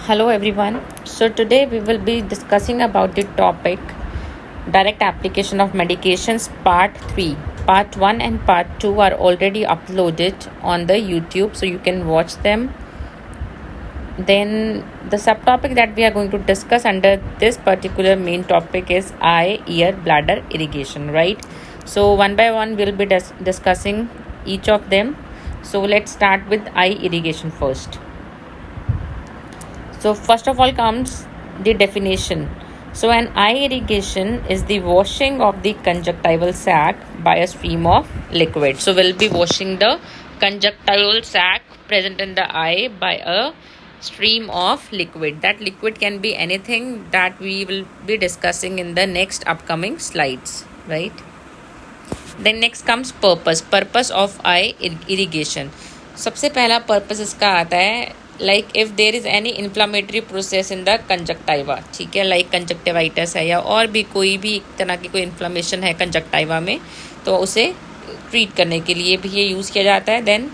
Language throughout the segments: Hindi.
Hello everyone. So today we will be discussing about the topic direct application of medications part 3. Part 1 and part 2 are already uploaded on the YouTube, so you can watch them. Then the subtopic that we are going to discuss under this particular main topic is eye, ear, bladder irrigation, right? So one by one we'll be discussing each of them. So let's start with eye irrigation first. So first of all comes the definition. So an eye irrigation is the washing of the conjunctival sac by a stream of liquid. So we'll be washing the conjunctival sac present in the eye by a stream of liquid. That liquid can be anything that we will be discussing in the next upcoming slides, right? Then next comes purpose of eye irrigation. सबसे पहला पर्पस इसका आता है like if there is any inflammatory process in the conjunctiva, ठीक है, लाइक कंजक्टिवाइटिस है या और भी कोई भी तरह की कोई इन्फ्लामेशन है कंजक्टाइवा में, तो उसे ट्रीट करने के लिए भी ये यूज़ किया जाता है. Then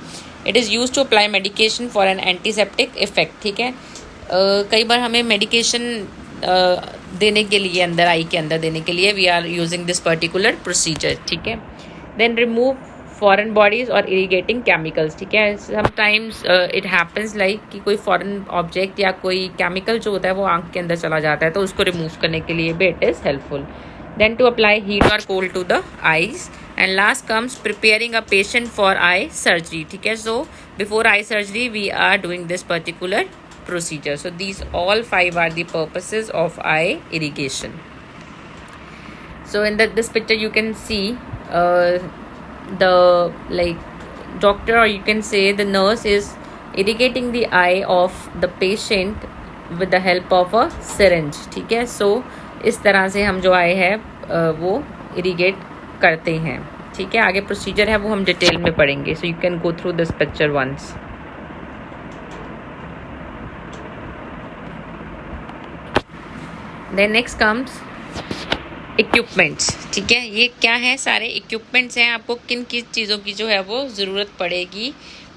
it is use to apply medication for an antiseptic effect, ठीक है. कई बार हमें मेडिकेशन देने के लिए अंदर आई के अंदर देने के लिए we are using this particular procedure, ठीक है. देन रिमूव फॉरेन बॉडीज और इरीगेटिंग केमिकल्स, ठीक है. समटाइम्स इट हैपन्स लाइक कि कोई फॉरेन ऑब्जेक्ट या कोई केमिकल जो होता है वो आंख के अंदर चला जाता है, तो उसको रिमूव करने के लिए भी it is helpful. Then to apply heat और cold to the eyes. And last comes preparing a patient for eye surgery, ठीक है. So before eye surgery we are doing this particular procedure. So these all 5 are the purposes of eye irrigation. So in this picture you can see the like doctor, or you can say the nurse, is irrigating the eye of the patient with the help of a syringe, ठीक है. So इस तरह से हम जो आए है वो irrigate करते हैं, ठीक है. आगे प्रोसीजर है वो हम डिटेल में पढ़ेंगे. So you can go through this picture once. Then next comes equipments, ठीक है. ये क्या है, सारे इक्विपमेंट्स हैं. आपको किन किस चीज़ों की जो है वो ज़रूरत पड़ेगी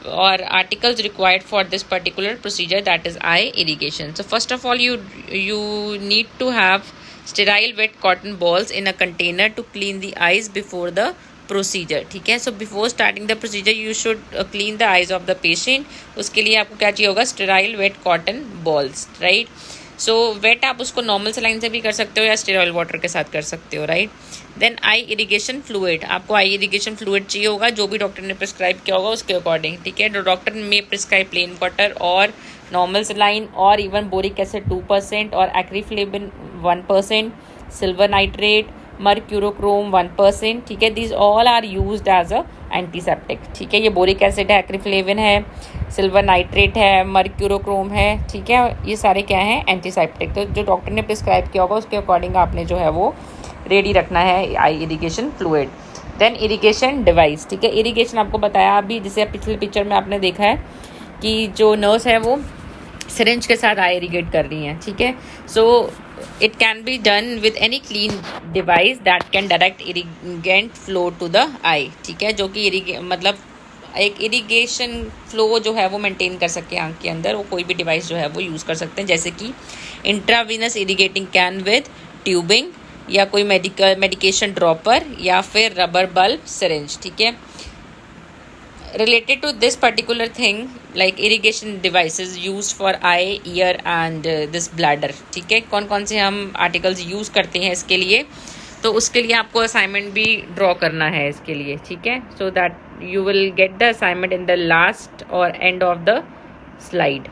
और articles required for this particular procedure, that is eye irrigation. So first of all you need to have sterile wet cotton balls in a container to clean the eyes before the procedure, ठीक है. So before starting the procedure you should clean the eyes of the patient. उसके लिए आपको क्या चाहिए होगा, sterile wet cotton balls, right. So wet आप उसको नॉर्मल सलाइन से भी कर सकते हो या स्टेरॉइल वाटर के साथ कर सकते हो, right. Then eye irrigation fluid. आपको आई इरीगेशन फ्लूइड चाहिए होगा जो भी डॉक्टर ने प्रिस्क्राइब किया होगा उसके अकॉर्डिंग, ठीक है. डॉक्टर में प्रिस्क्राइब प्लेन वाटर और नॉर्मल सलाइन और इवन बोरिक एसिड 2% और एक्रीफ्लेविन 1%, सिल्वर नाइट्रेट, मर्क्यूरोक्रोम 1%, ठीक है. These all are used as a antiseptic, ठीक है. ये बोरिक एसिड है, एक्रीफ्लेविन है, सिल्वर नाइट्रेट है, मर्क्यूरोक्रोम है, ठीक है. ये सारे क्या हैं, एंटीसेप्टिक. तो जो डॉक्टर ने प्रिस्क्राइब किया होगा उसके अकॉर्डिंग आपने जो है वो रेडी रखना है eye irrigation fluid. Then irrigation device, ठीक है. इरीगेशन आपको बताया अभी, जैसे पिछले पिक्चर में आपने देखा है कि जो नर्स है वो सिरिंज के साथ आई इरीगेट कर रही हैं, ठीक है. सो it can be done with any clean device that can direct irrigant flow to the eye, ठीक है. जो कि मतलब एक इरीगेशन फ्लो जो है वो मेंटेन कर सके आंख के अंदर, वो कोई भी डिवाइस जो है वो यूज़ कर सकते हैं, जैसे कि intravenous irrigating can with tubing या कोई मेडिकेशन ड्रॉपर या फिर रबर बल्ब सिरिंज, ठीक है. Related to this particular thing like irrigation devices used for eye, ear and this bladder, ठीक है. कौन कौन से हम आर्टिकल्स यूज़ करते हैं इसके लिए, तो उसके लिए आपको असाइनमेंट भी ड्रॉ करना है इसके लिए, ठीक है. So that you will get the assignment in the last or end of the slide.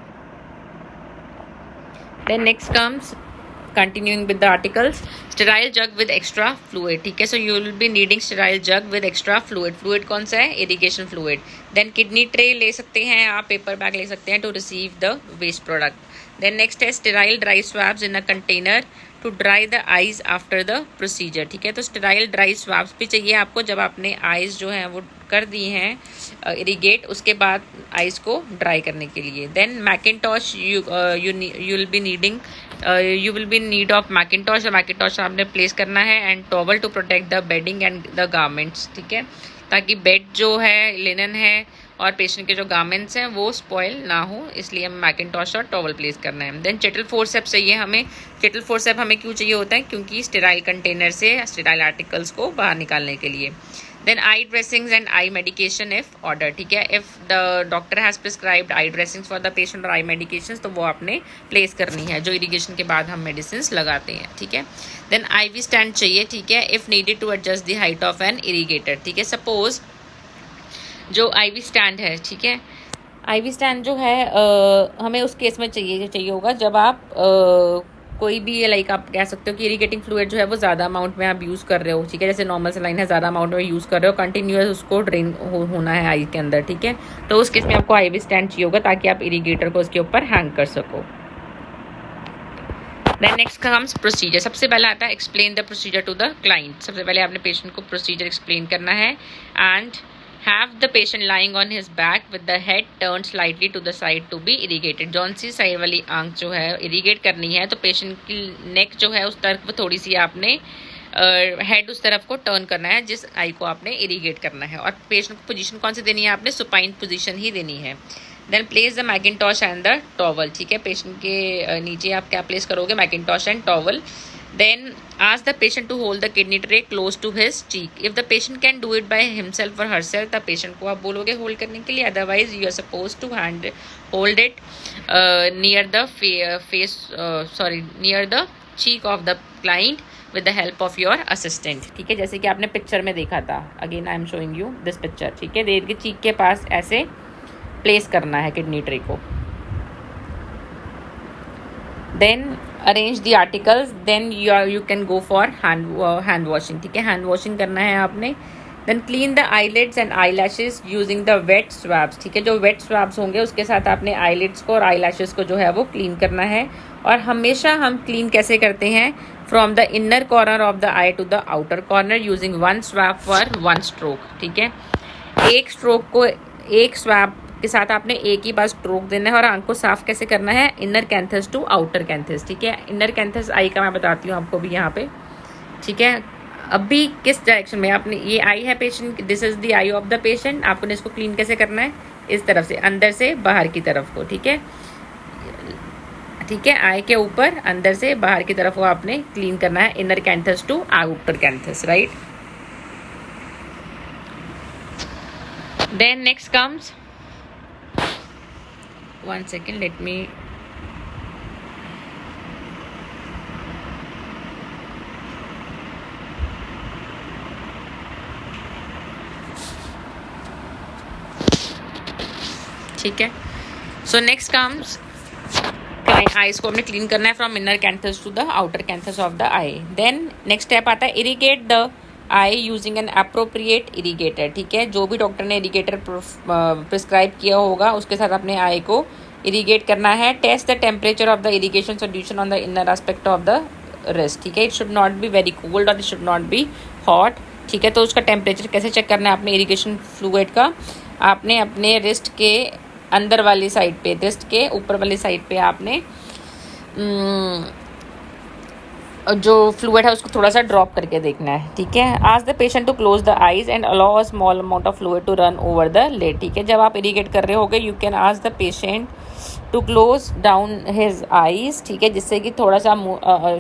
Then next comes continuing with the articles, sterile jug with extra fluid, ठीक है. So you will be needing sterile jug with extra fluid. Fluid कौन सा है, irrigation fluid. Then kidney tray ले सकते हैं आप, paper bag ले सकते हैं to receive the waste product. Then next है sterile dry swabs in a container to dry the eyes after the procedure, ठीक है. तो स्टेराइल ड्राई स्वाब्स भी चाहिए आपको जब आपने आइज़ जो हैं वो कर दी हैं इरीगेट, उसके बाद आइज़ को ड्राई करने के लिए. Then mackintosh you will be needing, you will be need of mackintosh. Mackintosh आपने प्लेस करना है and towel to protect the bedding and the garments, ठीक है. ताकि बेड जो है लिनन है और पेशेंट के जो गारमेंट्स हैं वो स्पॉइल ना हो, इसलिए हमें मैकिंटॉश और टॉवल प्लेस करना है। देन चेटल फोर्सेप्स चाहिए हमें। चेटल फोर्सेप हमें क्यों चाहिए होता है? क्योंकि स्टेराइल कंटेनर से स्टेराइल आर्टिकल्स को बाहर निकालने के लिए। Then eye dressings and eye medication if order, ठीक है। If the doctor has prescribed eye dressings for the patient और आई मेडिकेशंस, तो वो आपने प्लेस करनी है, जो इरिगेशन के बाद हम मेडिसिन लगाते हैं, ठीक है। देन आईवी स्टैंड चाहिए, ठीक है, if needed to adjust the height of an irrigator, ठीक है। सपोज जो आईवी स्टैंड है, ठीक है, आईवी स्टैंड जो है हमें उस केस में चाहिए होगा जब आप कोई भी लाइक आप कह सकते हो कि इरिगेटिंग फ्लूइड जो है वो ज़्यादा अमाउंट में आप यूज़ कर रहे हो, ठीक है। जैसे नॉर्मल सलाइन है, ज़्यादा अमाउंट में यूज़ कर रहे हो, कंटिन्यूअस उसको ड्रेन होना है आई के अंदर, ठीक है। तो उस केस में आपको आईवी स्टैंड चाहिए होगा ताकि आप इरीगेटर को उसके ऊपर हैंग कर सको। Then next comes procedure. सबसे पहले आता है explain the procedure to the client. सबसे पहले आपने पेशेंट को प्रोसीजर एक्सप्लेन करना है। And have the patient lying on his back with the head turn slightly to the side to be irrigated. जौन सी साइड वाली आंख जो है इरीगेट करनी है, तो पेशेंट की नेक जो है उस तरफ थोड़ी सी आपने हेड उस तरफ को टर्न करना है जिस आई को आपने इरीगेट करना है। और पेशेंट को पोजीशन कौन सी देनी है? आपने सुपाइन पोजीशन ही देनी है। Then place the mackintosh and the towel, ठीक है। पेशेंट के नीचे आप क्या प्लेस करोगे? Mackintosh and towel. Then ask the patient to hold the kidney tray close to his cheek. If the patient can do it by himself or herself, the patient को आप बोलोगे होल्ड करने के लिए, otherwise you are supposed to hold it near the near the cheek of the client with the help of your assistant, ठीक है। जैसे कि आपने पिक्चर में देखा था, again I am showing you this picture, ठीक है। देर के चीक के पास ऐसे प्लेस करना है किडनी ट्रे को। Then arrange the articles, then you can go for hand washing, ठीक है। हैंड वॉशिंग करना है आपने। Then clean the eyelids and eyelashes using the wet swabs, ठीक है। जो वेट स्वैब्स होंगे उसके साथ आपने आईलिड्स को और आई लैशेज को जो है वो क्लीन करना है। और हमेशा हम क्लीन कैसे करते हैं? From the inner corner of the eye to the outer corner using one swab for one stroke, ठीक है। एक स्ट्रोक को एक स्वैब के साथ आपने एक ही बार स्ट्रोक देना है। और आंख को साफ कैसे करना है? Inner canthus to outer canthus, ठीक है। इनर कैंथस आई का मैं बताती हूँ आपको भी यहाँ पे, ठीक है। अभी किस डायरेक्शन में आपने, ये आई है patient, this is the I of the patient, आपने इसको क्लीन कैसे करना है? इस तरफ से, अंदर से बाहर की तरफ को, ठीक है, ठीक है। आई के ऊपर अंदर से बाहर की तरफ को आपने क्लीन करना है, inner canthus to outer canthus, right. Then next comes, one second, let me ठीक है। सो नेक्स्ट कम्स आईज को हमने क्लीन करना है from inner canthus to the outer canthus of the eye. Then next step आता है irrigate the eye using an appropriate irrigator, ठीक है। जो भी डॉक्टर ने इरीगेटर प्रिस्क्राइब किया होगा उसके साथ अपने आई को इरीगेट करना है। Test the temperature of the irrigation solution on the inner aspect of the wrist, ठीक है। It should not be very cold और it should not be hot, ठीक है। तो उसका टेम्परेचर कैसे चेक करना है आपने इरीगेशन फ्लूइड का? आपने अपने रिस्ट के अंदर वाली साइड पे, रिस्ट के ऊपर वाली साइड पे आपने जो फ्लूइड है उसको थोड़ा सा ड्रॉप करके देखना है, ठीक है। Ask the patient to close the eyes and allow a small amount of fluid to run over the lid, ठीक है। जब आप इरीगेट कर रहे होगे you can ask the patient to close down his eyes, ठीक है, जिससे कि थोड़ा सा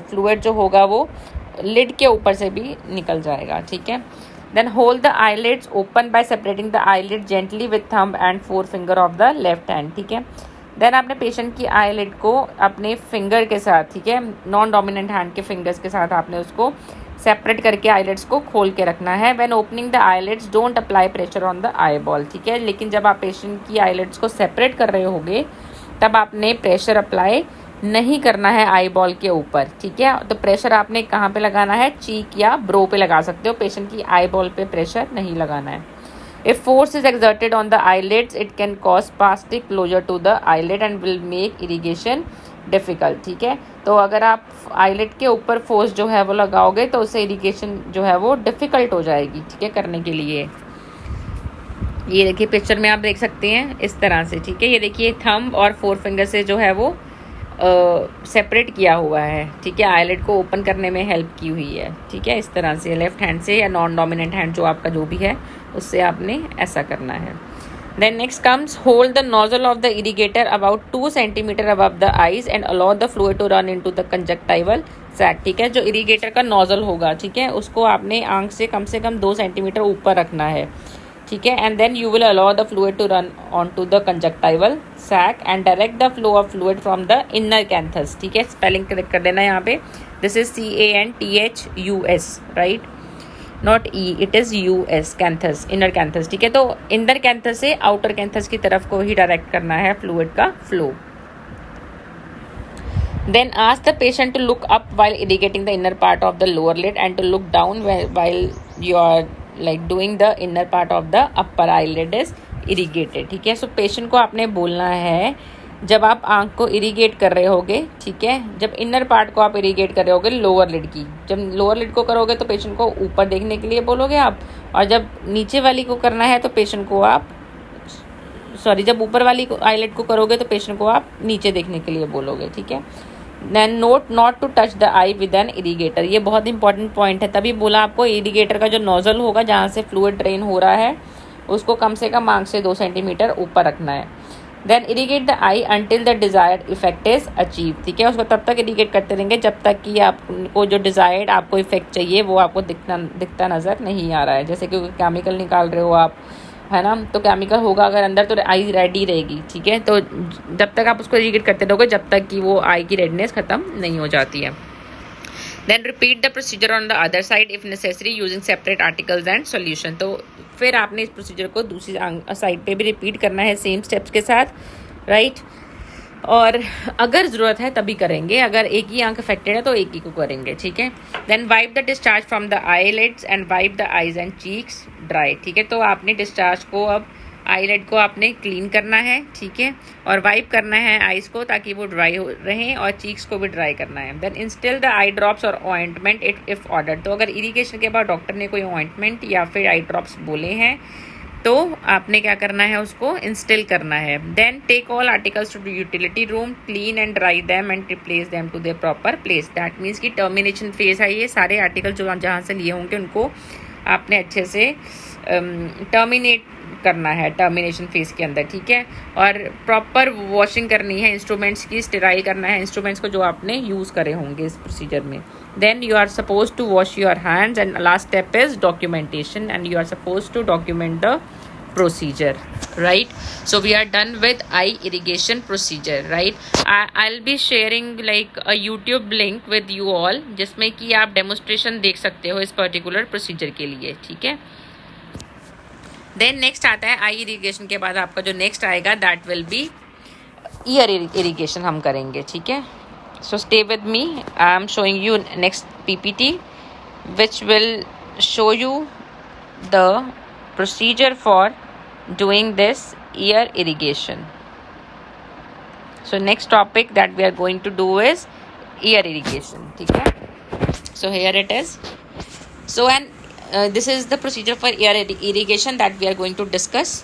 फ्लूइड जो होगा वो लिड के ऊपर से भी निकल जाएगा, ठीक है। Then hold the eyelids open by separating the eyelid gently with thumb and forefinger of the left hand, ठीक है। देन आपने पेशेंट की आईलिड को अपने फिंगर के साथ, ठीक है, नॉन डोमिनेंट हैंड के फिंगर्स के साथ आपने उसको सेपरेट करके आईलिड्स को खोल के रखना है। When opening the eyelids don't apply pressure on the eye ball, ठीक है। लेकिन जब आप पेशेंट की आईलिड्स को सेपरेट कर रहे होगे तब आपने प्रेशर अप्लाई नहीं करना है आई बॉल के ऊपर, ठीक है। तो प्रेशर आपने कहाँ पे लगाना है? चीक या ब्रो पे लगा सकते हो, पेशेंट की आई बॉल पे प्रेशर नहीं लगाना है। If force is exerted on the eyelids, it can cause spastic closure to the eyelid and will make irrigation difficult, ठीक है। तो अगर आप eyelid के ऊपर फोर्स जो है वो लगाओगे तो उससे इरिगेशन जो है वो डिफ़िकल्ट हो जाएगी, ठीक है, करने के लिए। ये देखिए पिक्चर में आप देख सकते हैं इस तरह से, ठीक है। ये देखिए थंब और फोर फिंगर से जो है वो सेपरेट किया हुआ है, ठीक है, आईलिड को ओपन करने में हेल्प की हुई है, ठीक है, इस तरह से लेफ्ट हैंड से या नॉन डोमिनेंट हैंड जो आपका जो भी है उससे आपने ऐसा करना है। Then next comes hold the nozzle of the irrigator about 2 centimeter above the eyes and allow the fluid to run into the conjunctival sac. ठीक है, जो इरीगेटर का नोजल होगा, ठीक है, उसको आपने आंख से कम 2 सेंटीमीटर ऊपर रखना है, ठीक है. And then you will allow the fluid to run on to the conjunctival sac and direct the flow of fluid from the inner canthus. ठीक है, स्पेलिंग करेक्ट कर देना यहाँ पे. This is CANTHUS, right, not E, it is US, canthus, inner canthus. ठीक है, तो इनर कैंथस से आउटर कैंथस की तरफ को ही डायरेक्ट करना है फ्लूइड का flow. Then ask the patient to look up while irrigating the inner part of the lower lid and to look down while you are like doing the inner part of the upper eyelid is irrigated. ठीक है, सो पेशेंट को आपने बोलना है जब आप आंख को इरीगेट कर रहे होगे, ठीक है, जब इनर पार्ट को आप इरीगेट कर रहे होगे लोअर लिड की, जब लोअर लिड को करोगे तो पेशेंट को ऊपर देखने के लिए बोलोगे आप, और जब नीचे वाली को करना है तो पेशेंट को आप जब ऊपर वाली आईलिड को करोगे तो पेशेंट को आप नीचे देखने के लिए बोलोगे. ठीक है. Then note not to touch the eye with an irrigator. ये बहुत इंपॉर्टेंट पॉइंट है, तभी बोला आपको इरीगेटर का जो नोजल होगा जहाँ से फ्लूइड ड्रेन हो रहा है उसको कम से कम आंख से 2 सेंटीमीटर ऊपर रखना है. Then irrigate the eye until the desired effect is achieve. ठीक है, उसको तब तक इरीगेट करते रहेंगे जब तक कि आपको जो डिजायर्ड आपको इफेक्ट चाहिए वो आपको दिखता नज़र नहीं आ रहा है. जैसे कि केमिकल निकाल रहे हो आप, है ना, तो केमिकल होगा अगर अंदर तो आई रेडी रहेगी. ठीक है, तो जब तक आप उसको इरीगेट करते रहोगे जब तक कि वो आई की रेडनेस ख़त्म नहीं हो जाती है. Then repeat the procedure on the other side if necessary using separate articles and solution. तो फिर आपने इस प्रोसीजर को दूसरी साइड पे भी रिपीट करना है सेम स्टेप्स के साथ, राइट. और अगर ज़रूरत है तभी करेंगे, अगर एक ही आंख अफेक्टेड है तो एक ही को करेंगे. ठीक है. Then wipe the discharge from the eyelids and wipe the eyes and cheeks dry. ठीक है, तो आपने डिस्चार्ज को अब आईलिड को आपने क्लीन करना है, ठीक है, और वाइप करना है आइज को ताकि वो ड्राई हो रहे और चीक्स को भी ड्राई करना है. Then instil the eye drops और ऑइंटमेंट इफ ऑर्डर. तो अगर इरीगेशन के बाद डॉक्टर ने कोई ऑइंटमेंट या फिर आई ड्रॉप्स बोले हैं तो आपने क्या करना है, उसको इंस्टिल करना है. Then take all articles to utility room, clean and dry them and replace them to their proper place. That means कि टर्मिनेशन फेज है, ये सारे आर्टिकल जो जहाँ से लिए होंगे उनको आपने अच्छे से टर्मिनेट करना है टर्मिनेशन फेज के अंदर. ठीक है, और प्रॉपर वॉशिंग करनी है इंस्ट्रूमेंट्स की, स्टेराइल करना है इंस्ट्रूमेंट्स को जो आपने यूज़ करे होंगे इस प्रोसीजर में. Then you are suppose to wash your hands and last step is documentation and you are suppose to document the procedure, right. So we are done with eye irrigation procedure, right. I'll be sharing like a YouTube link with you all जिसमें कि आप डेमोस्ट्रेशन देख सकते हो इस पर्टिकुलर प्रोसीजर के लिए. ठीक है. देन नेक्स्ट आता है आई इरीगेशन के बाद आपका जो नेक्स्ट आएगा that will be year irrigation हम करेंगे. ठीक है. So stay with me, I am showing you next PPT which will show you the procedure for doing this ear irrigation. So next topic that we are going to do is ear irrigation. ठीक है. So here it is. So this is the procedure for ear irrigation that we are going to discuss.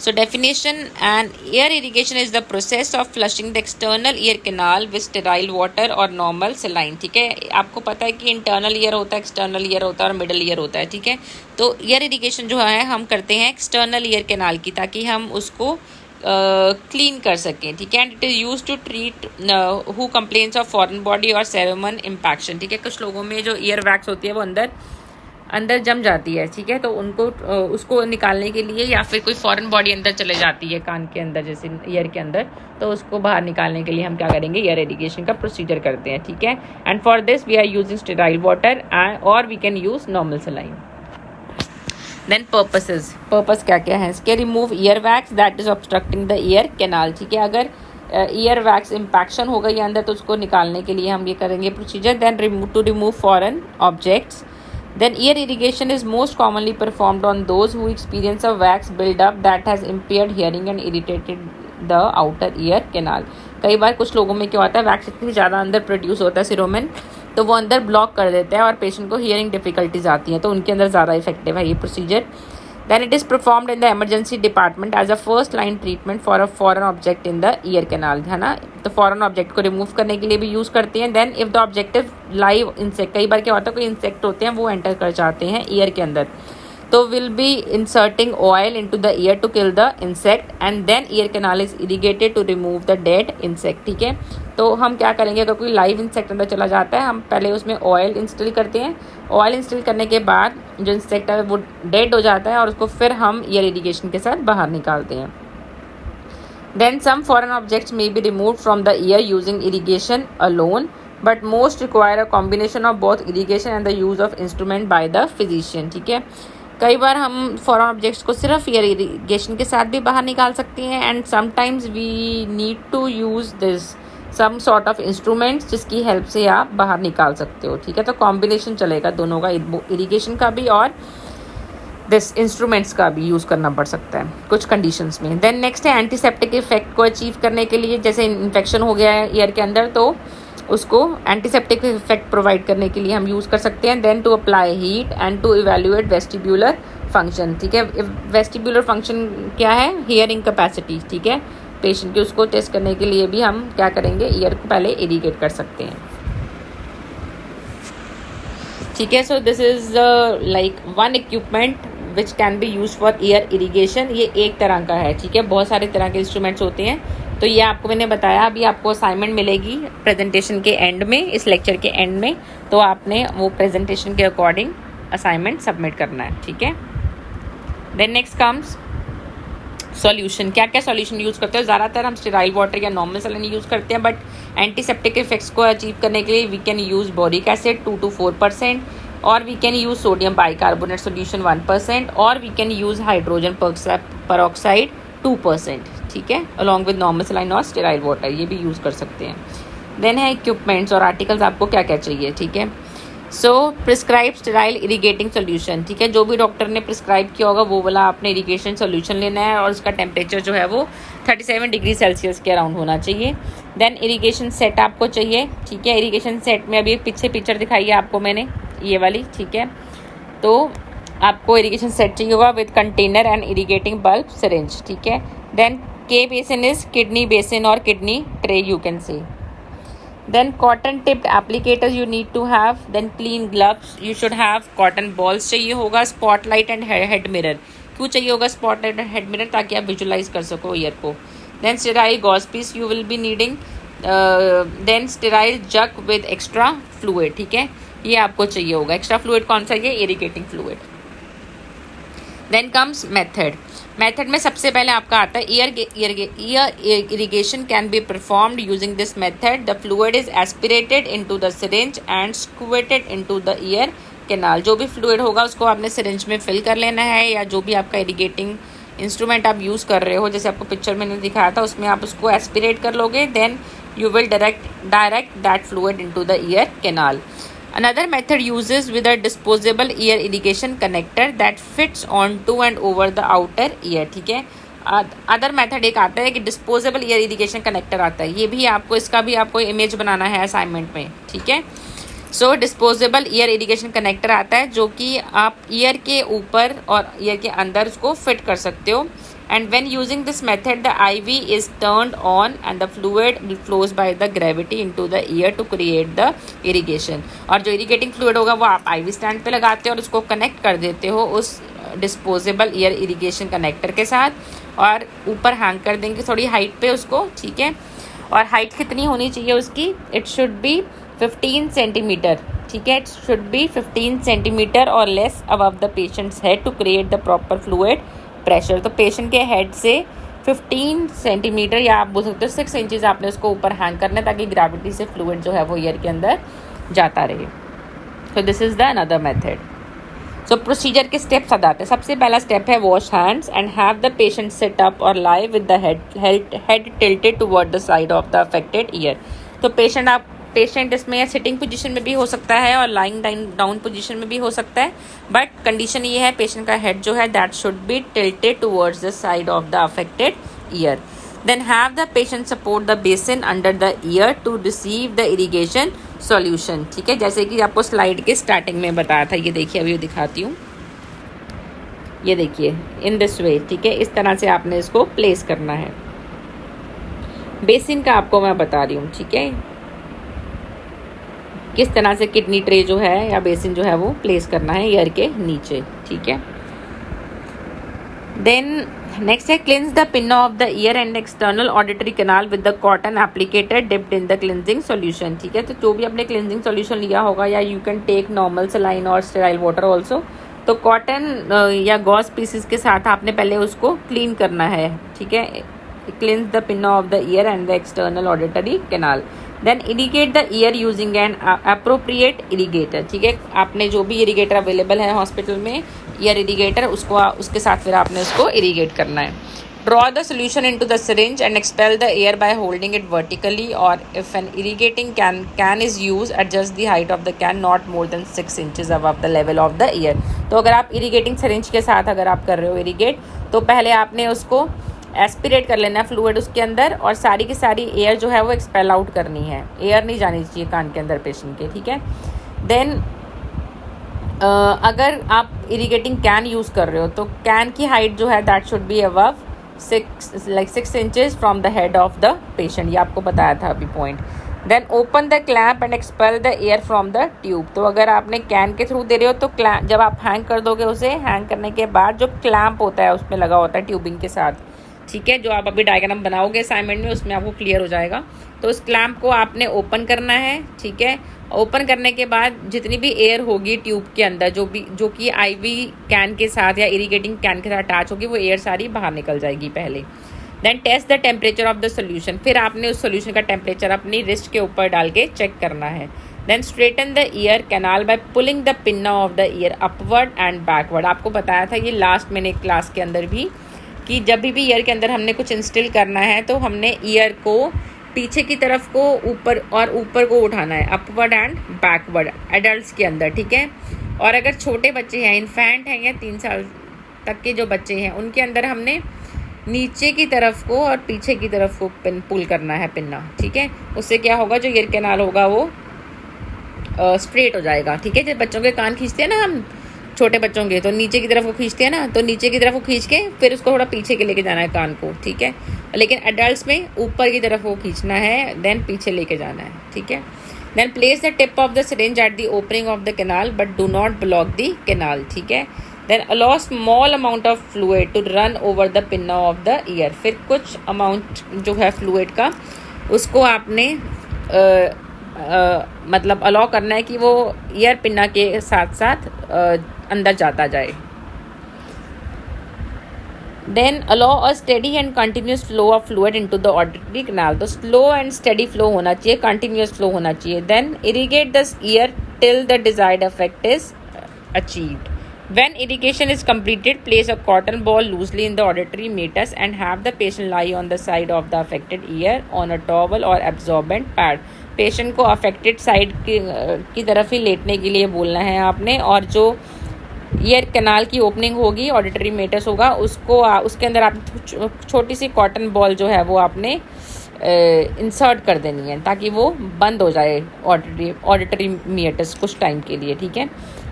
So definition, and ear irrigation is the process of flushing the external ear canal with sterile water or normal saline. ठीक है, आपको पता है कि इंटरनल ईयर होता है, एक्सटर्नल ईयर होता है और मिडल ईयर होता है. ठीक है, तो ईयर इरीगेशन जो है हम करते हैं एक्सटर्नल ईयर कैनाल की ताकि हम उसको क्लीन कर सकें. ठीक है. And it is use to treat who complains of foreign body और सेरेमन इम्पैक्शन. ठीक है, कुछ लोगों में जो ईयर वैक्स होती है वो अंदर जम जाती है. ठीक है, तो उनको उसको निकालने के लिए या फिर कोई फॉरेन बॉडी अंदर चले जाती है कान के अंदर जैसे ईयर के अंदर, तो उसको बाहर निकालने के लिए हम क्या करेंगे, ईयर इरीगेशन का प्रोसीजर करते हैं. ठीक है. And for this we are using sterile water और we can use normal saline. Then purpose क्या क्या है इसके, remove ear wax that is obstructing the ear canal. ठीक है, अगर ईयर वैक्स इम्पैक्शन हो गई अंदर तो उसको निकालने के लिए हम ये करेंगे procedure. Then remove foreign objects. Then ear irrigation is most commonly performed on those who experience a wax build-up that has impaired hearing and irritated the outer ear canal. कई बार कुछ लोगों में क्या होता है, वैक्स इतनी ज़्यादा अंदर प्रोड्यूस होता है सिरों में, तो वो अंदर ब्लॉक कर देता है और पेशेंट को हियरिंग डिफिकल्टीज आती हैं, तो उनके अंदर ज़्यादा इफेक्टिव है ये procedure. Then it is performed in the emergency department as a first line treatment for a foreign object in the ear canal. है ना, तो foreign object को रिमूव करने के लिए भी यूज़ करते हैं. Then if the objective live insect, कई बार क्या होता है कोई इंसेक्ट होते हैं वो एंटर कर जाते हैं ईयर के अंदर, तो will be inserting oil into the ear to kill the insect and then ear canal is irrigated to remove the dead insect. ठीक है, तो हम क्या करेंगे, अगर कोई लाइव इंसेक्ट अंदर चला जाता है, हम पहले उसमें ऑयल इंस्टॉल करते हैं। ऑयल इंस्टॉल करने के बाद जो इंसेक्ट है वो डेड हो जाता है और उसको फिर हम ईयर इरीगेशन के साथ बाहर निकालते हैं। Then some foreign objects may be removed from the ear using irrigation alone, but most require a combination of both irrigation and the use of instrument by the physician। ठीक है, कई बार हम फॉरेन ऑब्जेक्ट्स को सिर्फ ईयर इरीगेशन के साथ भी बाहर निकाल सकते हैं and sometimes we need to use this some sort of instruments जिसकी हेल्प से आप बाहर निकाल सकते हो। ठीक है, तो कॉम्बिनेशन चलेगा दोनों का, इरीगेशन का भी और दिस इंस्ट्रूमेंट्स का भी यूज़ करना पड़ सकता है कुछ कंडीशंस में। देन नेक्स्ट है एंटीसेप्टिक इफेक्ट को अचीव करने के लिए, जैसे इन्फेक्शन हो गया है ईयर के अंदर तो उसको एंटीसेप्टिक इफेक्ट प्रोवाइड करने के लिए हम यूज़ कर सकते हैं। Then to apply heat and to evaluate vestibular function. ठीक है, वेस्टिब्यूलर फंक्शन क्या है, हियरिंग कैपेसिटी। ठीक है, पेशेंट की उसको टेस्ट करने के लिए भी हम क्या करेंगे, ईयर को पहले इरीगेट कर सकते हैं। ठीक है, so this is like one equipment which can be use for year irrigation. ये एक तरह का है। ठीक है, बहुत सारे तरह के इंस्ट्रूमेंट्स होते हैं, तो ये आपको मैंने बताया। अभी आपको असाइनमेंट मिलेगी प्रेजेंटेशन के एंड में, इस लेक्चर के एंड में, तो आपने वो प्रेजेंटेशन के अकॉर्डिंग असाइनमेंट सबमिट करना है। ठीक है, देन नेक्स्ट कम्स सॉल्यूशन। क्या क्या सॉल्यूशन यूज़ करते हैं, ज़्यादातर हम स्टेराइल वाटर या नॉर्मल सलाइन यूज़ करते हैं, बट एंटीसेप्टिक इफेक्ट्स को अचीव करने के लिए we can use boric acid 2 to 4%, और we can use sodium bicarbonate solution 1%, और we can use hydrogen peroxide 2%। ठीक है, अलॉन्ग विद नॉर्मल सलाइन और स्टेराइल वाटर, ये भी यूज़ कर सकते हैं। देन है इक्विपमेंट्स और आर्टिकल्स, आपको क्या क्या चाहिए। ठीक है, सो प्रिस्क्राइब स्टेराइल इरीगेटिंग सोल्यूशन। ठीक है, जो भी डॉक्टर ने प्रिस्क्राइब किया होगा वो वाला आपने इरीगेशन सोल्यूशन लेना है और उसका टेम्परेचर जो है वो 37 डिग्री सेल्सियस के अराउंड होना चाहिए। देन इरीगेशन सेट आपको चाहिए। ठीक है, इरीगेशन सेट में अभी पीछे पिक्चर दिखाई है आपको मैंने, ये वाली। ठीक है, तो आपको इरीगेशन सेट चाहिए होगा with container and irrigating bulb syringe. ठीक है, देन के बेसिन इज किडनी बेसिन और kidney tray you can say. Then cotton tipped applicators you need to have. Then clean gloves you should have. Cotton balls चाहिए होगा. Spotlight and head mirror. क्यों चाहिए होगा spotlight and head mirror, ताकि आप visualize कर सको ईयर को. Then sterile gauze piece you will be needing. Then sterile jug with extra fluid. ठीक है, ये आपको चाहिए होगा। एक्स्ट्रा फ्लूइड कौन सा, ये irrigating fluid. Then comes method. Method में सबसे पहले आपका आता है ear irrigation can be performed using this method. The fluid is aspirated into the syringe and squirted into the ear canal. जो भी फ्लूइड होगा उसको आपने सिरिंज में फिल कर लेना है, या जो भी आपका इरीगेटिंग इंस्ट्रूमेंट आप यूज़ कर रहे हो, जैसे आपको पिक्चर मैंने दिखाया था, उसमें आप उसको एस्पिरेट कर लोगे। Then you will direct that fluid into the ear canal. Another method uses with a disposable ear irrigation connector that fits onto and over the outer ear. ठीक है, अदर मेथड एक आता है कि डिस्पोजेबल ईयर इरीगेशन कनेक्टर आता है। ये भी आपको, इसका भी आपको इमेज बनाना है असाइनमेंट में। ठीक है, सो डिस्पोजेबल ईयर इरीगेशन कनेक्टर आता है जो कि आप ईयर के ऊपर और ईयर के अंदर उसको फिट कर सकते हो। And when using this method, the IV is turned on and the fluid flows by the gravity into the ear to create the irrigation. और जो irrigating fluid होगा वो आप IV stand पे लगाते हो और उसको कनेक्ट कर देते हो उस डिस्पोजेबल ईयर इरीगेशन कनेक्टर के साथ और ऊपर हैंग कर देंगे थोड़ी हाइट पे उसको। ठीक है, और हाइट कितनी होनी चाहिए उसकी, इट शुड बी 15 सेंटीमीटर। ठीक है, it should be 15 centimetre or less above the patient's head to create the proper fluid pressure. तो पेशेंट के हेड से 15 सेंटीमीटर या आप बोल सकते हो 6 इंचज़ आपने उसको ऊपर हैंग करना है ताकि ग्रेविटी से फ्लूइड जो है वो ईयर के अंदर जाता रहे। So this is the another method. So procedure के स्टेप्स बताते हैं। सबसे पहला स्टेप है wash hands and have the patient sit up और lie with the head tilted toward the side of the affected ear. तो पेशेंट इसमें या सिटिंग पोजीशन में भी हो सकता है और लाइंग डाउन पोजीशन में भी हो सकता है, बट कंडीशन ये है पेशेंट का हेड जो है that should be tilted towards the side of the affected ear. Then have the patient support the basin under the ear to receive the irrigation solution. ठीक है, जैसे कि आपको स्लाइड के स्टार्टिंग में बताया था, ये देखिए अभी दिखाती हूँ, ये देखिए इन दिस वे। ठीक है, इस तरह से आपने इसको प्लेस करना है। बेसिन का आपको मैं बता रही हूँ। ठीक है, किस तरह से किडनी ट्रे जो है या बेसिन जो है वो प्लेस करना है ईयर के नीचे। ठीक है, देन नेक्स्ट है cleanse the pinna of the ear and external auditory canal with the cotton applicator dipped in the cleansing solution. ठीक है, तो जो भी आपने क्लिनजिंग सॉल्यूशन लिया होगा, या you can take normal saline और स्टेराइल वाटर ऑल्सो, तो कॉटन या गॉज पीसेस के साथ आपने पहले उसको क्लीन करना है। ठीक है, cleanse the pinna of the ear and the external auditory canal, then irrigate the ear using an appropriate irrigator. ठीक है, आपने जो भी इरीगेटर अवेलेबल है हॉस्पिटल में, ईयर इरीगेटर, उसके साथ फिर आपने उसको इरीगेट करना है। Draw the solution into the syringe and expel the air by holding it vertically, और if an irrigating can is use, adjust the height of the can not more than 6 inches above the level of the year. तो अगर आप इरीगेटिंग सिरिंज के साथ अगर आप कर रहे हो इरीगेट, तो पहले आपने उसको एस्पिरेट कर लेना है फ्लूइड उसके अंदर, और सारी की सारी एयर जो है वो एक्सपेल आउट करनी है, एयर नहीं जानी चाहिए कान के अंदर पेशेंट के। ठीक है, देन अगर आप इरीगेटिंग कैन यूज़ कर रहे हो, तो कैन की हाइट जो है that should be above 6 inches from the head of the patient, ये आपको बताया था अभी point. Then open the clamp and expel the air from the tube. तो अगर आपने कैन के थ्रू दे रहे हो, तो जब आप हैंग कर दोगे, उसे हैंग करने के बाद जो क्लैम्प होता है उसमें लगा होता है ट्यूबिंग के साथ, ठीक है, जो आप अभी डायग्राम बनाओगे असाइनमेंट में, उसमें आपको क्लियर हो जाएगा। तो उस क्लैम्प को आपने ओपन करना है। ठीक है, ओपन करने के बाद जितनी भी एयर होगी ट्यूब के अंदर, जो कि आईवी कैन के साथ या इरीगेटिंग कैन के साथ अटैच होगी, वो एयर सारी बाहर निकल जाएगी पहले। Then test the temperature of the solution, फिर आपने उस सोल्यूशन का टेम्परेचर अपनी रिस्ट के ऊपर डाल के चेक करना है। Then straighten the ear canal by pulling the pinna of the ear upward and backward. आपको बताया था ये लास्ट मैंने क्लास के अंदर भी, कि जब भी ईयर के अंदर हमने कुछ इंस्टिल करना है, तो हमने ईयर को पीछे की तरफ को ऊपर को उठाना है, अपवर्ड एंड बैकवर्ड, एडल्ट्स के अंदर। ठीक है, और अगर छोटे बच्चे हैं, इन्फेंट हैं, या 3 साल तक के जो बच्चे हैं, उनके अंदर हमने नीचे की तरफ को और पीछे की तरफ को पुल करना है पिन्ना। ठीक है, उससे क्या होगा, जो ईयर कैनाल होगा वो स्ट्रेट हो जाएगा। ठीक है, जब बच्चों के कान खींचते हैं ना हम, छोटे बच्चों के, तो नीचे की तरफ वो खींचते हैं ना, तो नीचे की तरफ वो खींच के फिर उसको थोड़ा पीछे के लेके जाना है कान को। ठीक है, लेकिन एडल्ट्स में ऊपर की तरफ वो खींचना है, देन पीछे लेके जाना है। ठीक है, then place the tip of the syringe at the opening of the canal but do not block the canal. ठीक है, then allow small amount of fluid to run over the pinna of the ear. फिर कुछ अमाउंट जो है फ्लूइड का, उसको आपने मतलब अलाउ करना है कि वो ईयर पिन्ना के साथ साथ अंदर जाता जाए। Then allow a steady and continuous flow of fluid into the auditory canal. तो स्लो एंड स्टेडी फ्लो होना चाहिए, कंटिन्यूस फ्लो होना चाहिए। Then irrigate the ear till the desired effect is achieved. When irrigation is completed, place a cotton ball loosely in the auditory meatus and have the patient lie on the side of the affected ear on a towel or absorbent pad. Patient को अफेक्टेड साइड की तरफ ही लेटने के लिए बोलना है आपने, और जो ईयर कैनाल की ओपनिंग होगी, ऑडिटरी मेटस होगा, उसके अंदर आप छोटी सी कॉटन बॉल जो है वो आपने इंसर्ट कर देनी है, ताकि वो बंद हो जाए ऑडिटरी मेटस कुछ टाइम के लिए। ठीक है,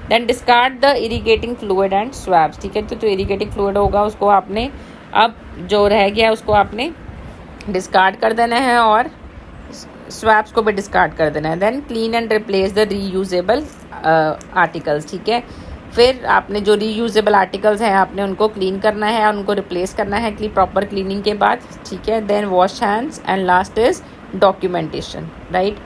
then discard the irrigating fluid and swabs. ठीक है, तो जो इरीगेटिंग फ्लूइड होगा उसको आपने, अब जो रह गया उसको आपने डिस्कार्ड कर देना है, और स्वैब्स को भी डिस्कार्ड कर देना है। Then clean and replace the reusable articles. ठीक है, फिर आपने जो रीयूजेबल आर्टिकल्स हैं आपने उनको क्लीन करना है और उनको रिप्लेस करना है प्रॉपर क्लीनिंग के बाद। ठीक है, then wash hands and last is documentation, right.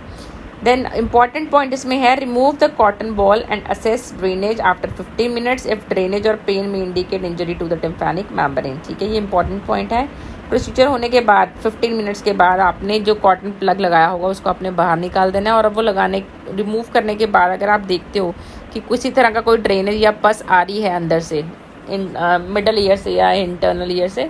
Then important point इसमें है, remove the cotton ball and assess drainage after 15 minutes if drainage और पेन में indicate injury to the tympanic membrane. ठीक है, ये इंपॉर्टेंट पॉइंट है। प्रोसीजर होने के बाद 15 मिनट्स के बाद आपने जो कॉटन प्लग लगाया होगा उसको आपने बाहर निकाल देना है, और अब वो रिमूव करने के बाद अगर आप देखते हो कि किसी तरह का कोई ड्रेनेज या पस आ रही है अंदर से, मिडल ईयर से या इंटरनल ईयर से,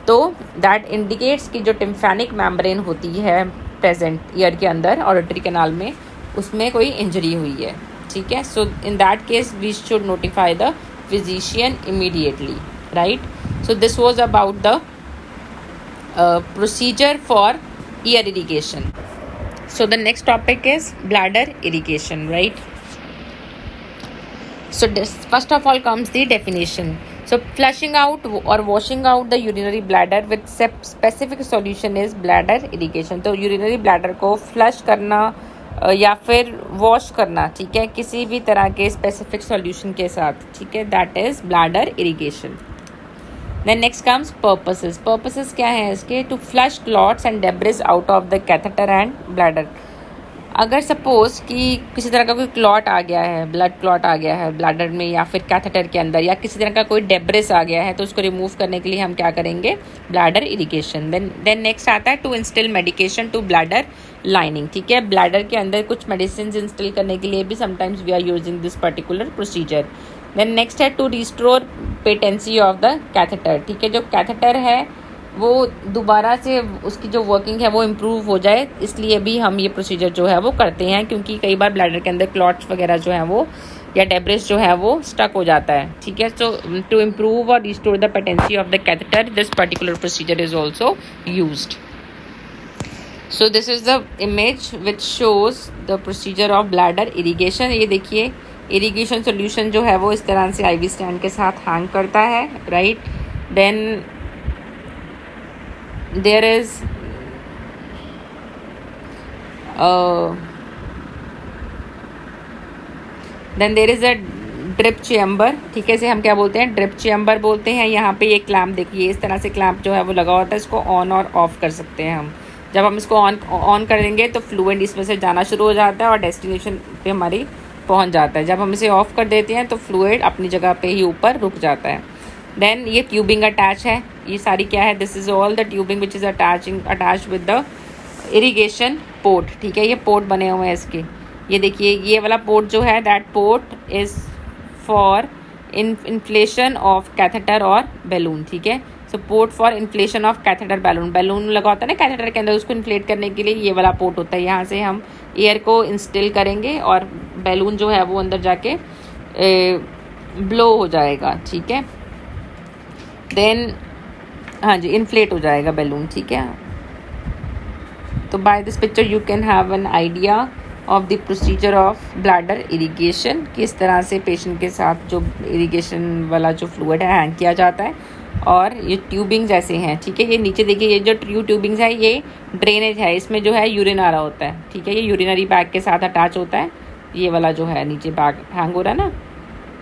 तो दैट इंडिकेट्स कि जो टिम्पैनिक मेम्ब्रेन होती है प्रेजेंट ईयर के अंदर ऑडिटरी कैनाल में, उसमें कोई इंजरी हुई है। ठीक है, so in that case we should notify the physician immediately, right. So this was about the procedure for ear irrigation. So the next topic is bladder irrigation, right? So this, first of all comes the definition. So flushing out or washing out the urinary bladder with specific solution is bladder irrigation. तो urinary bladder को flush करना या फिर wash करना, ठीक है, किसी भी तरह के specific solution के साथ, ठीक है, that is bladder irrigation. Then next comes purposes. Purposes क्या है इसके? To flush clots and debris out of the catheter and bladder. अगर सपोज कि किसी तरह का कोई क्लॉट आ गया है, ब्लड क्लॉट आ गया है ब्लैडर में या फिर कैथेटर के अंदर, या किसी तरह का कोई डेब्रिस आ गया है, तो उसको रिमूव करने के लिए हम क्या करेंगे? Bladder irrigation. देन नेक्स्ट आता है to instil medication to bladder lining. ठीक है, ब्लैडर के अंदर कुछ मेडिसिन इंस्टिल करने के लिए भी sometimes we are using this particular procedure. Then next है to restore patency of the catheter. ठीक है, जो कैथेटर है वो दोबारा से उसकी जो वर्किंग है वो इम्प्रूव हो जाए, इसलिए भी हम ये प्रोसीजर जो है वो करते हैं, क्योंकि कई बार ब्लैडर के अंदर क्लॉट्स वगैरह जो है वो या डेब्रिस जो है वो स्टक हो जाता है. ठीक है, सो टू इम्प्रूव और restore the patency of the catheter this particular procedure is also used. So this is the image which shows the procedure of bladder irrigation. ये देखिए, इरिगेशन सोल्यूशन जो है वो इस तरह से IV स्टैंड के साथ हैंग करता है, right. Then there is then there is a drip chamber. ठीक है, इसे हम क्या बोलते हैं? ड्रिप चैम्बर बोलते हैं. यहाँ पे ये क्लैम्प देखिए, इस तरह से क्लैम्प जो है वो लगा होता है. इसको ऑन और ऑफ कर सकते हैं हम. जब हम इसको ऑन करेंगे तो फ्लूइड इसमें से जाना शुरू हो जाता है और डेस्टिनेशन पे हमारी पहुँच जाता है. जब हम इसे ऑफ कर देते हैं तो फ्लूइड अपनी जगह पे ही ऊपर रुक जाता है. देन ये ट्यूबिंग अटैच है. ये सारी क्या है? This is all the tubing which is attach with the irrigation port. ठीक है, ये पोर्ट बने हुए हैं इसके. ये देखिए, ये वाला पोर्ट जो है that port is for inflation of catheter और बैलून. ठीक है, so port for inflation of catheter balloon. Balloon लगा होता है ना कैथेटर के अंदर, उसको इन्फ्लेट करने के लिए ये वाला पोर्ट होता है. यहाँ से हम एयर को इंस्टिल करेंगे और बैलून जो है वो अंदर जाके ब्लो हो जाएगा. ठीक है, देन हाँ जी, इन्फ्लेट हो जाएगा बैलून. ठीक है, तो by this picture you can have an idea of the procedure of bladder irrigation. किस तरह से पेशेंट के साथ जो इरिगेशन वाला जो फ्लूइड है हैंग किया जाता है. और ये ट्यूबिंग जैसे हैं. ठीक है, ये नीचे देखिए, ये जो ट्यूबिंग्स है ये ड्रेनेज है. इसमें जो है यूरिन आ रहा होता है. ठीक है, ये यूरिनरी बैग के साथ अटैच होता है. ये वाला जो है नीचे बैग हैंग हो रहा है ना.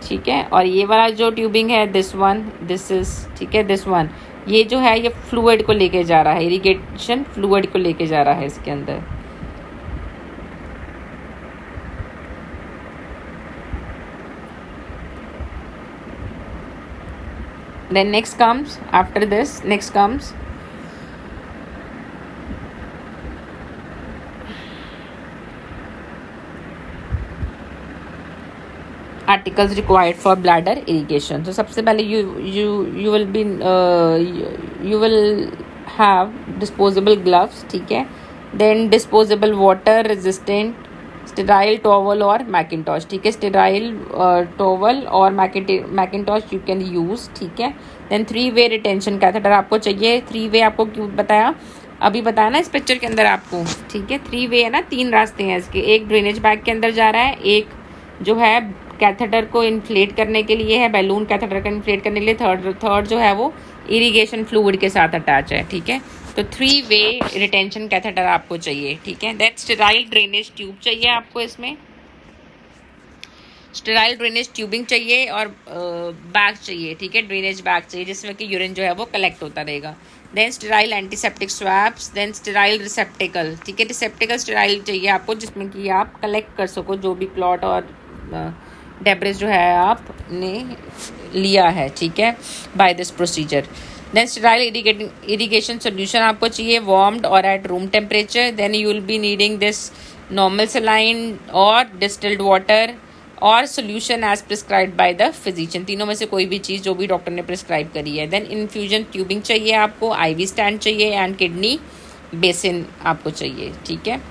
ठीक है, और ये वाला जो ट्यूबिंग है दिस इज, ठीक है, दिस वन, ये जो है ये फ्लूइड को लेके जा रहा है. इरिगेशन फ्लूइड को लेके जा रहा है इसके अंदर. Then next comes after this, next comes articles required for bladder irrigation. तो सबसे पहले you will have disposable gloves. ठीक है, then disposable water resistant sterile towel और मैकिनटॉश. ठीक है, स्टेराइल टॉवल और मैकिनटॉश यू कैन यूज़. ठीक है, देन 3-वे रिटेंशन कैथेटर आपको चाहिए. 3-वे आपको क्यों बताया? अभी बताया ना इस पिक्चर के अंदर आपको. ठीक है, 3-वे है ना, 3 रास्ते हैं इसके. एक ड्रेनेज बैग के अंदर जा रहा है, एक जो है कैथेटर को इन्फ्लेट करने के लिए है, बैलून कैथेटर को इन्फ्लेट करने के लिए. थर्ड जो है वो इरिगेशन फ्लूइड के साथ अटैच है. ठीक है, तो 3-वे रिटेंशन कैथेटर आपको चाहिए. ठीक है, दैट स्टेराइल ड्रेनेज ट्यूब चाहिए आपको. इसमें स्टेराइल ड्रेनेज ट्यूबिंग चाहिए और बैग चाहिए. ठीक है, ड्रेनेज बैग चाहिए जिसमें कि यूरिन जो है वो कलेक्ट होता रहेगा. Then sterile antiseptic swabs. Then sterile receptacle. ठीक है, रिसेप्टिकल स्टेराइल चाहिए आपको जिसमें कि आप कलेक्ट कर सको जो भी क्लॉट और डेब्रिस जो है आपने लिया है. ठीक है, by this procedure. Then sterile irrigation solution आपको चाहिए वार्म्ड और at room temperature. Then you will be needing this normal saline और डिस्टिल्ड वाटर और solution as prescribed by the physician. तीनों में से कोई भी चीज़ जो भी डॉक्टर ने प्रिस्क्राइब करी है. देन इन्फ्यूजन ट्यूबिंग चाहिए आपको, IV स्टैंड चाहिए एंड किडनी बेसिन आपको चाहिए. ठीक है,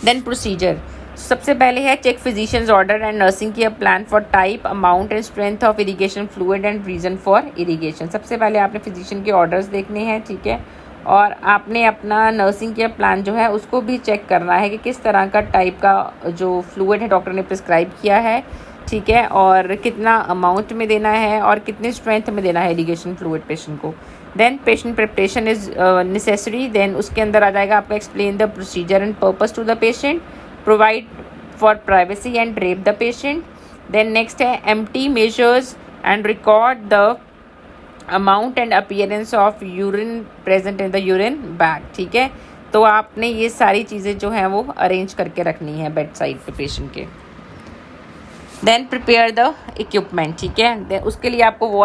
देन प्रोसीजर. सबसे पहले है check physicians order and nursing care plan for type, amount and strength of irrigation fluid and reason for irrigation. सबसे पहले आपने फिजिशियन के ऑर्डर्स देखने हैं. ठीक है, और आपने अपना नर्सिंग केयर प्लान जो है उसको भी चेक करना है कि किस तरह का टाइप का जो फ्लूइड है डॉक्टर ने प्रिस्क्राइब किया है. ठीक है, और कितना अमाउंट में देना है और कितने स्ट्रेंथ में देना है इरिगेशन फ्लूइड पेशेंट को. Then patient preparation is necessary. देन उसके अंदर आ जाएगा आपका explain the procedure and purpose to the patient, provide for privacy and drape the patient. Then next है empty measures and record the amount and appearance of urine present in the urine bag, ठीक है। तो आपने ये सारी चीज़ें जो हैं वो अरेंज करके रखनी है बेड साइड पे पेशेंट के। देन प्रिपेयर द इक्विपमेंट, ठीक है। देन उसके लिए आपको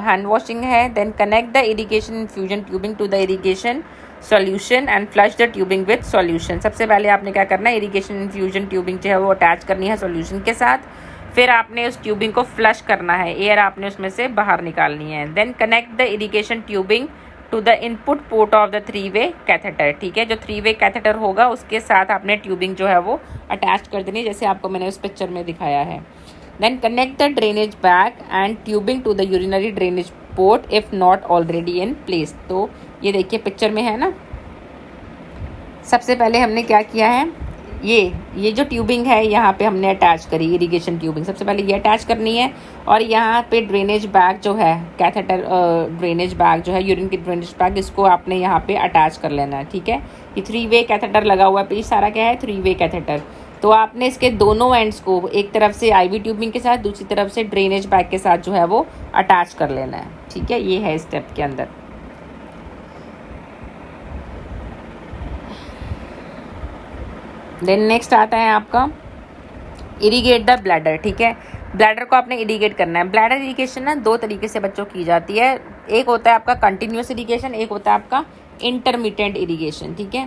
हैंड वॉशिंग है। Then connect the irrigation infusion tubing to the irrigation solution and flush the tubing with solution. सबसे पहले आपने क्या करना है, इरिगेशन इन्फ्यूजन ट्यूबिंग जो है वो अटैच करनी है सॉल्यूशन के साथ। फिर आपने उस ट्यूबिंग को फ्लश करना है, एयर आपने उसमें से बाहर निकालनी है। Then connect the irrigation tubing to the input port of the 3-वे कैथेटर, ठीक है। जो 3-वे कैथेटर होगा उसके साथ आपने ट्यूबिंग जो है वो अटैच कर देनी है, जैसे आपको मैंने उस पिक्चर में दिखाया है। Then connect the drainage bag and tubing to the urinary drainage port if not already in place. तो ये देखिए पिक्चर में है ना, सबसे पहले हमने क्या किया है, ये जो ट्यूबिंग है यहाँ पे हमने अटैच करी, इरिगेशन ट्यूबिंग सबसे पहले ये अटैच करनी है। और यहाँ पे ड्रेनेज बैग जो है, कैथेटर ड्रेनेज बैग जो है, यूरिन की ड्रेनेज बैग, इसको आपने यहाँ पे अटैच कर लेना है, ठीक है। ये 3-वे कैथेटर लगा हुआ है, ये सारा क्या है, 3-वे कैथेटर। तो आपने इसके दोनों एंड्स को एक तरफ से IV ट्यूबिंग के साथ, दूसरी तरफ से ड्रेनेज बैग के साथ जो है वो अटैच कर लेना है, ठीक है। ये है स्टेप के अंदर। देन नेक्स्ट आता है आपका इरीगेट द ब्लैडर, ठीक है। ब्लैडर को आपने इरीगेट करना है। ब्लैडर इरीगेशन ना 2 तरीके से बच्चों की जाती है। एक होता है आपका कंटिन्यूस इरीगेशन, एक होता है आपका इंटरमिटेंट इरीगेशन, ठीक है।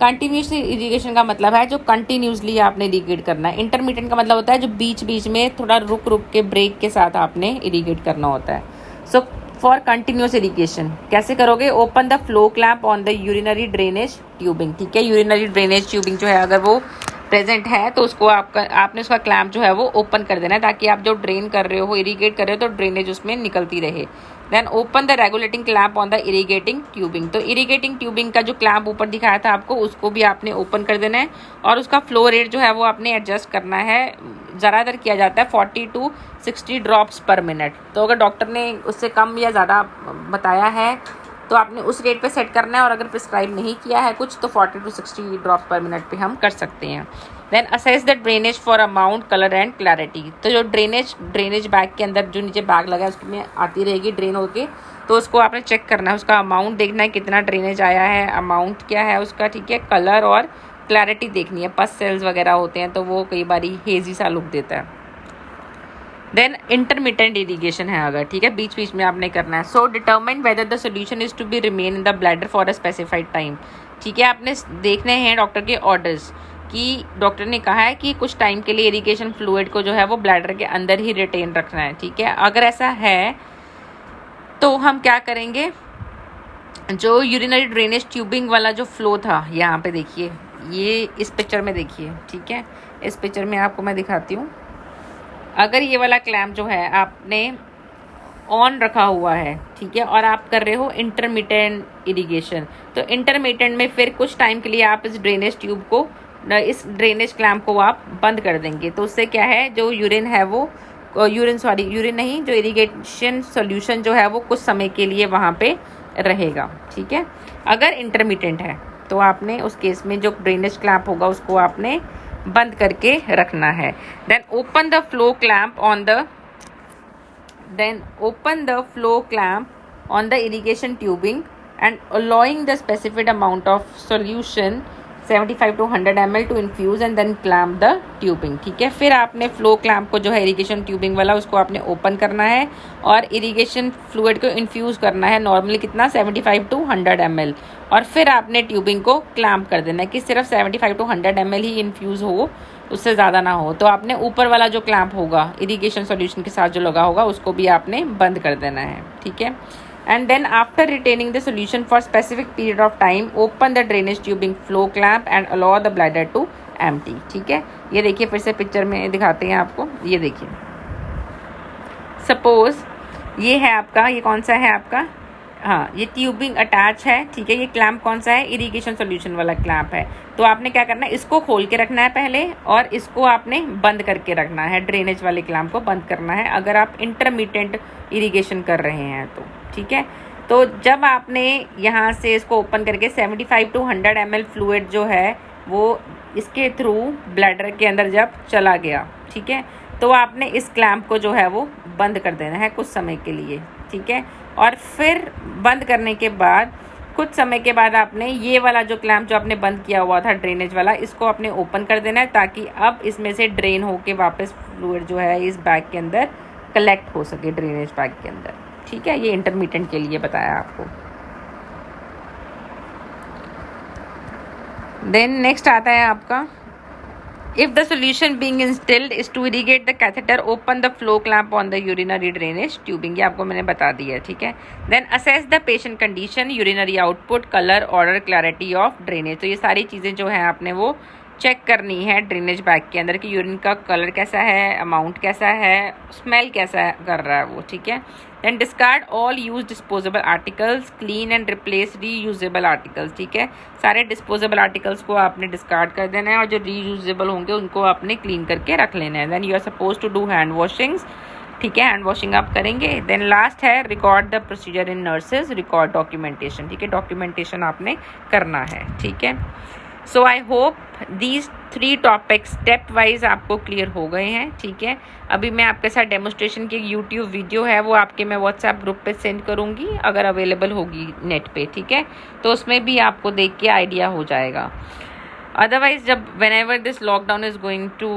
कंटिन्यूस इरीगेशन का मतलब है जो कंटिन्यूसली आपने इरीगेट करना है। इंटरमिटेंट का मतलब होता है जो बीच बीच में थोड़ा रुक रुक के ब्रेक के साथ आपने इरीगेट करना होता है। सो फॉर कंटिन्यूस इरीगेशन कैसे करोगे, open the flow clamp on the urinary drainage tubing, ठीक है। यूरिनरी ड्रेनेज ट्यूबिंग जो है अगर वो प्रेजेंट है तो उसको आपने उसका क्लैम्प जो है वो ओपन कर देना है, ताकि आप जो ड्रेन कर रहे हो, इरीगेट कर रहे हो, तो ड्रेनेज उसमें निकलती रहे। Then open the regulating clamp on the irrigating tubing. तो इरीगेटिंग ट्यूबिंग का जो क्लैम्प ऊपर दिखाया था आपको, उसको भी आपने ओपन कर देना है। और उसका फ्लो रेट जो है वो आपने एडजस्ट करना है। ज़्यादातर किया जाता है 40 to 60 ड्रॉप्स पर मिनट। तो अगर डॉक्टर ने उससे कम या ज़्यादा बताया है तो आपने उस रेट पे सेट करना है, और अगर प्रिस्क्राइब नहीं किया है कुछ तो 40 to 60 ड्रॉप्स पर मिनट पे हम कर सकते हैं। Then assess the drainage for amount, colour and clarity. तो जो ड्रेनेज बैग के अंदर जो नीचे बैग लगा है उसमें आती रहेगी ड्रेन होके, तो उसको आपने चेक करना है, उसका अमाउंट देखना है कितना ड्रेनेज आया है, अमाउंट क्या है उसका, ठीक है। कलर और क्लैरिटी देखनी है, पस सेल्स वगैरह होते हैं तो वो कई बार हेजी सा लुक देता है। देन इंटरमिटेंट इरीगेशन है अगर, ठीक है, बीच बीच में आपने करना है। So determine whether the solution is to be remain in the bladder for a specified time, ठीक है। आपने देखने हैं डॉक्टर के ऑर्डर्स कि डॉक्टर ने कहा है कि कुछ टाइम के लिए इरीगेशन फ्लूइड को जो है वो ब्लैडर के अंदर ही रिटेन रखना है, ठीक है। अगर ऐसा है तो हम क्या करेंगे, जो यूरिनरी ड्रेनेज ट्यूबिंग वाला जो फ्लो था, यहाँ पे देखिए, ये इस पिक्चर में देखिए, ठीक है। इस पिक्चर में आपको मैं दिखाती हूँ। अगर ये वाला क्लैम्प जो है आपने ऑन रखा हुआ है, ठीक है, और आप कर रहे हो इंटरमिटेंट इरिगेशन, तो इंटरमिटेंट में फिर कुछ टाइम के लिए आप इस ड्रेनेज ट्यूब को, इस ड्रेनेज क्लैम्प को आप बंद कर देंगे। तो उससे क्या है, जो यूरिन है वो यूरिन नहीं, जो इरिगेशन सॉल्यूशन जो है वो कुछ समय के लिए वहाँ पे रहेगा, ठीक है। अगर इंटरमिटेंट है तो आपने उस केस में जो ड्रेनेज क्लैम्प होगा उसको आपने बंद करके रखना है। Then open the flow clamp on the irrigation tubing and allowing the specified amount of solution 75 to 100 ml to infuse and then clamp the tubing, ठीक है। फिर आपने फ्लो क्लैम्प को जो है इरिगेशन ट्यूबिंग वाला उसको आपने ओपन करना है और इरिगेशन फ्लूइड को इन्फ्यूज़ करना है, नॉर्मली कितना 75 to 100 ml, और फिर आपने ट्यूबिंग को क्लैम्प कर देना है कि सिर्फ 75 to 100 ml ही इन्फ्यूज़ हो, उससे ज़्यादा ना हो। तो आपने ऊपर वाला जो क्लैम्प होगा इरिगेशन सॉल्यूशन के साथ जो लगा होगा उसको भी आपने बंद कर देना है, ठीक है। And then after retaining the solution for specific period of time, open the drainage tubing flow clamp and allow the bladder to empty, ठीक है। ये देखिए फिर से पिक्चर में दिखाते हैं आपको, ये देखिए, सपोज ये है आपका, ये कौन सा है आपका, हाँ, ये ट्यूबिंग अटैच है, ठीक है। ये क्लैम्प कौन सा है, इरिगेशन सॉल्यूशन वाला क्लैम्प है। तो आपने क्या करना है, इसको खोल के रखना है पहले, और इसको आपने बंद करके रखना है, ड्रेनेज वाले क्लैम्प को बंद करना है अगर आप इंटरमिटेंट इरिगेशन कर रहे हैं तो, ठीक है। तो जब आपने यहाँ से इसको ओपन करके 75 to 100 ml फ्लूइड जो है वो इसके थ्रू ब्लैडर के अंदर जब चला गया, ठीक है, तो आपने इस क्लैम्प को जो है वो बंद कर देना है कुछ समय के लिए, ठीक है। और फिर बंद करने के बाद कुछ समय के बाद आपने ये वाला जो क्लैंप जो आपने बंद किया हुआ था ड्रेनेज वाला, इसको आपने ओपन कर देना है ताकि अब इसमें से ड्रेन होके वापस फ्लूइड जो है इस बैग के अंदर कलेक्ट हो सके, ड्रेनेज बैग के अंदर, ठीक है। ये इंटरमिटेंट के लिए बताया आपको। देन नेक्स्ट आता है आपका, if the solution being instilled is to irrigate the catheter, open the flow clamp on the urinary drainage tubing, ये आपको मैंने बता दिया है, ठीक है। then assess the patient condition, urinary output, color, order, clarity of drainage, तो ये सारी चीज़ें जो है आपने वो चेक करनी है ड्रेनेज बैग के अंदर कि यूरिन का कलर कैसा है, अमाउंट कैसा है, स्मेल कैसा कर रहा है वो, ठीक है। Then discard all use disposable articles, clean and replace reusable articles, ठीक है। सारे डिस्पोजेबल आर्टिकल्स को आपने डिस्कार्ड कर देना है और जो रीयूजेबल होंगे उनको आपने क्लीन करके रख लेना है। Then you are suppose to do hand washings, ठीक है, हैंड वॉशिंग आप करेंगे। देन लास्ट है record the procedure in nurses, record documentation, ठीक है, डॉक्यूमेंटेशन आपने करना है, ठीक है। So I hope these 3 topics step wise आपको क्लियर हो गए हैं, ठीक है। अभी मैं आपके साथ डेमोस्ट्रेशन की यूट्यूब वीडियो है वो आपके मैं व्हाट्सएप ग्रुप पे सेंड करूँगी अगर अवेलेबल होगी नेट पे, ठीक है, तो उसमें भी आपको देख के आइडिया हो जाएगा। अदरवाइज जब whenever this lockdown is going to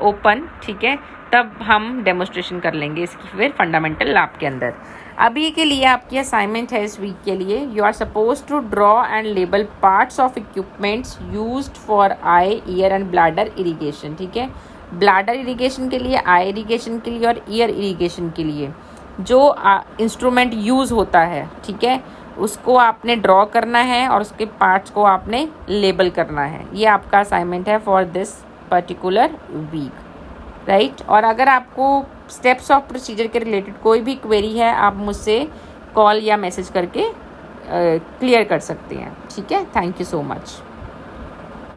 open, ठीक है, तब हम डेमोस्ट्रेशन कर लेंगे इसकी फिर फंडामेंटल लैब के अंदर। अभी के लिए आपकी असाइनमेंट है इस वीक के लिए, you are suppose to draw and label parts of equipments used for eye, ear and bladder irrigation, ठीक है। ब्लैडर इरिगेशन के लिए, आई इरिगेशन के लिए और ईयर इरिगेशन के लिए जो इंस्ट्रूमेंट यूज़ होता है, ठीक है, उसको आपने ड्रॉ करना है और उसके पार्ट्स को आपने लेबल करना है। ये आपका असाइनमेंट है for this particular week, right. और अगर आपको स्टेप्स ऑफ प्रोसीजर के रिलेटेड कोई भी क्वेरी है आप मुझसे कॉल या मैसेज करके क्लियर कर सकते हैं, ठीक है। Thank you so much.